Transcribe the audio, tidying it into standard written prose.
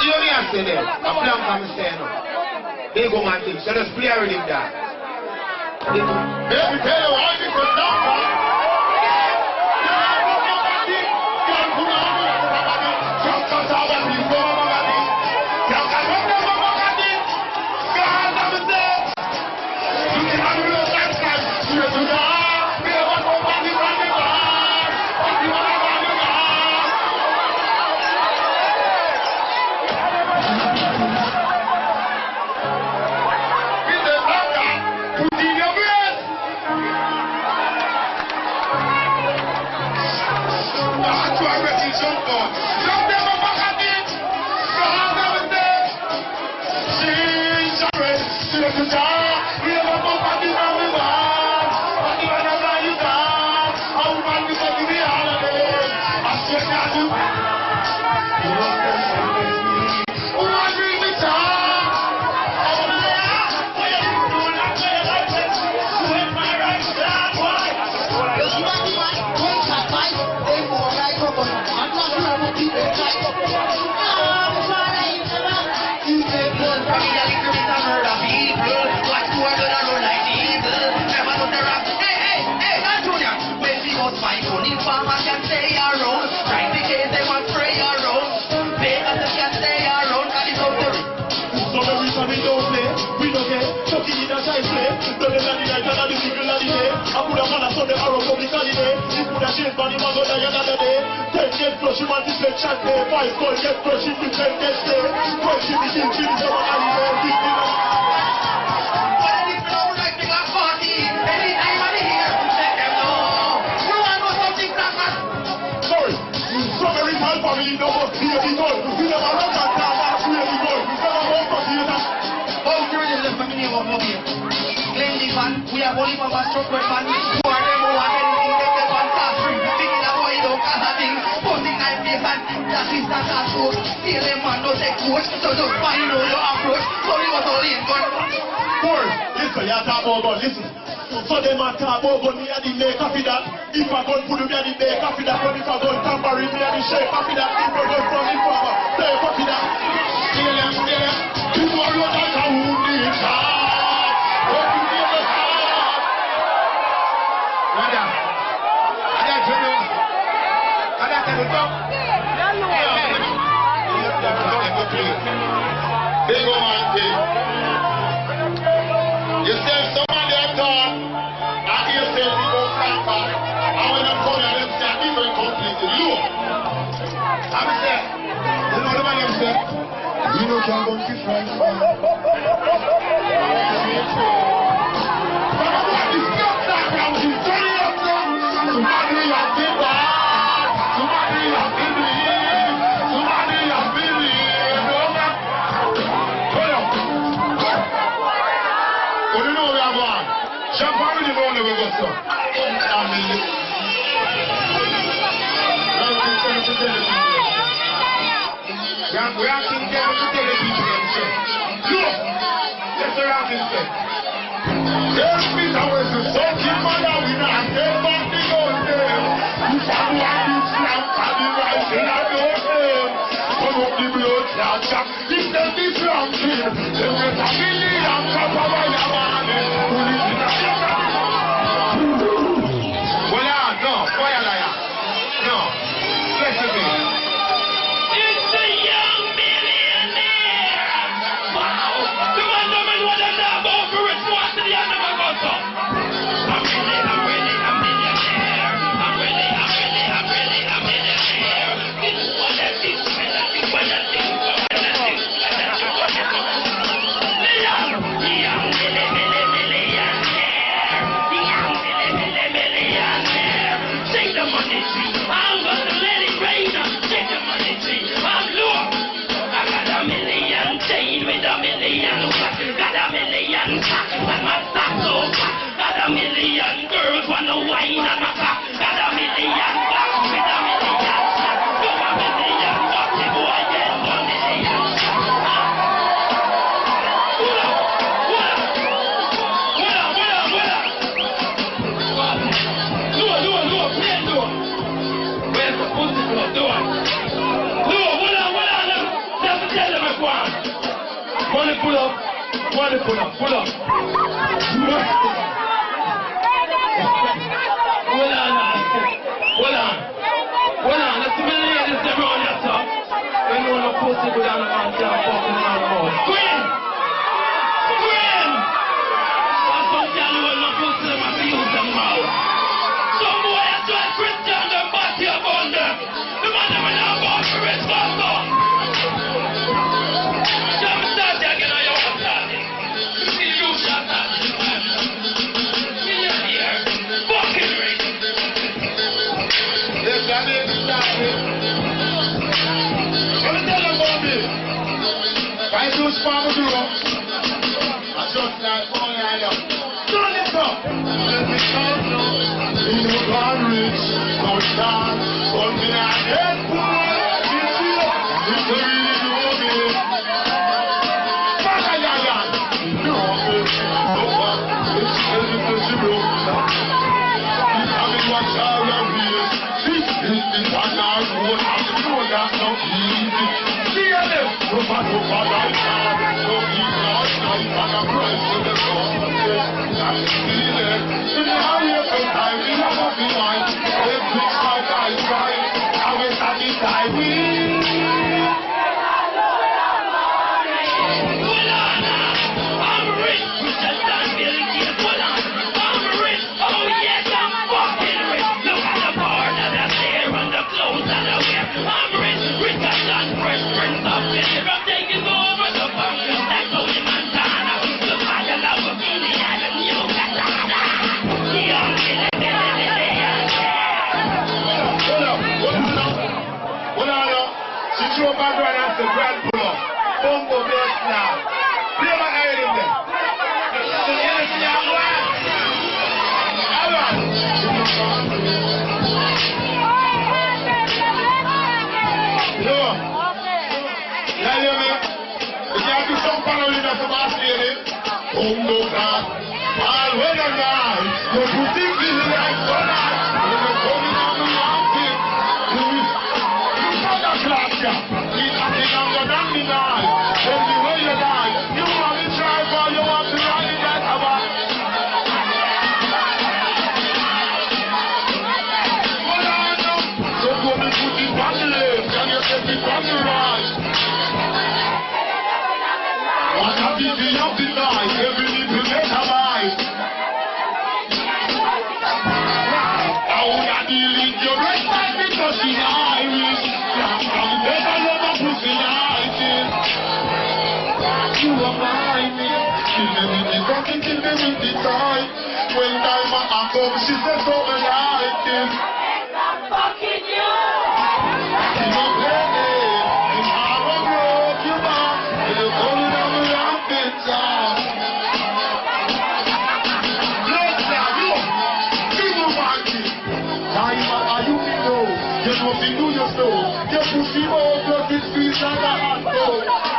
You know me I say there. A plan for me say no. They go my thing. So let's play a rhythm there. Let me tell you why this is not. We have only for a struck with man. Who are them who are anything that they want to free? Thinking that boy don't have a thing. Posting knife face and that is not a source. Still them man don't take coach. So just find out your approach. So we was all in gun. Boy, listen, you talk about gun, listen. So them a talk about gun, me a the maker for that. If a gun put me a the maker for that. But if a gun tambourine, me a the shaker for that. If a gun from the father, play for that. Kill them. You are not a wounded child. They go my thing. You say somebody at all, and you say we go stand back, and when I come here, them say a different completely. Look, I'm saying, you know the man them say, you know can go fish right now. What is not that now? He's turning up now. Somebody has been bad. Somebody has been believed. Somebody has been believed. Champagne with the roll we go so. We are king there to tell the people themselves. Look! Let's around this thing. There's Peter was a soaking mother with a dead back the gold there. You found one this lamp and the rice in a gold there. Come up the blood clot chap. This is the from him. They went a million top of my money. No, fire liar. No. Listen to me. It's the young millionaire. Wow. The man woman what I'm not about for it. Watch the young man go so. I'm really a millionaire. I'm really a millionaire. This is what I think. Got a million girls wanna wine and a cock. Got a million bucks with a million shots. Got a million bucks, the boy get 1 million shots. What up? Door, play door. Where's the pussy door? Door, what up? Just tell them. go on. Money pull up. Money pull up. Pull up. Hold on now. Hold on. Hold on. Let's see the ladies them around here, sir. When you want to pussy go down the man, can't fucking man mouth. Queen! Queen! That's some girl who will not pussy them and use them mouth. Some boy has to have Christian them body upon them. The man them in our mouth for his pastor. Jump start again on your own starting. You shot that. In here. Fucking rich. Yes, I did start it. Let me tell them about me. I do spam with you. I just like boy I am. Turn it up. Let me come now. You know God rich. Now start. Something I get poor. This year. This really know me. Bagayaya. You know me. It's irreversible. It's having what child of years. This is the one I wrote. I know that's not easy. See you there. No matter what I can. So he's not nice and I'm right to the top. That's still it. So now you're so tired. You have a few lines. It looks like I tried. I will satisfy me. I'm rich. Just like Bill Gates. Hold on. I'm rich. Oh yes, I'm fucking rich. Look at the bar that I stare and the clothes that I wear. I'm rich. Richer than Fresh Prince of Bel-Air. I'm taking over the function. That's only Montana. Look at the Lamborghini and the new Katana. Hold on now. She threw up her brother and said, "Grand pull up. Bumbo best now." Play my head in there. So you listen to your wife. Hold on. No. You hear me? If you have to some family that's a mass lady, Bumbo class. All weather night. Your pussy feel like solar. You're coming on the market. When time I come, she said so I like it. I'm fucking you. You know, play and I will broke you back. You're calling on the rampant top. Let's now, you want it. Time are you know? You know, you do your stuff. Your pussy over, this piece and a hot dog.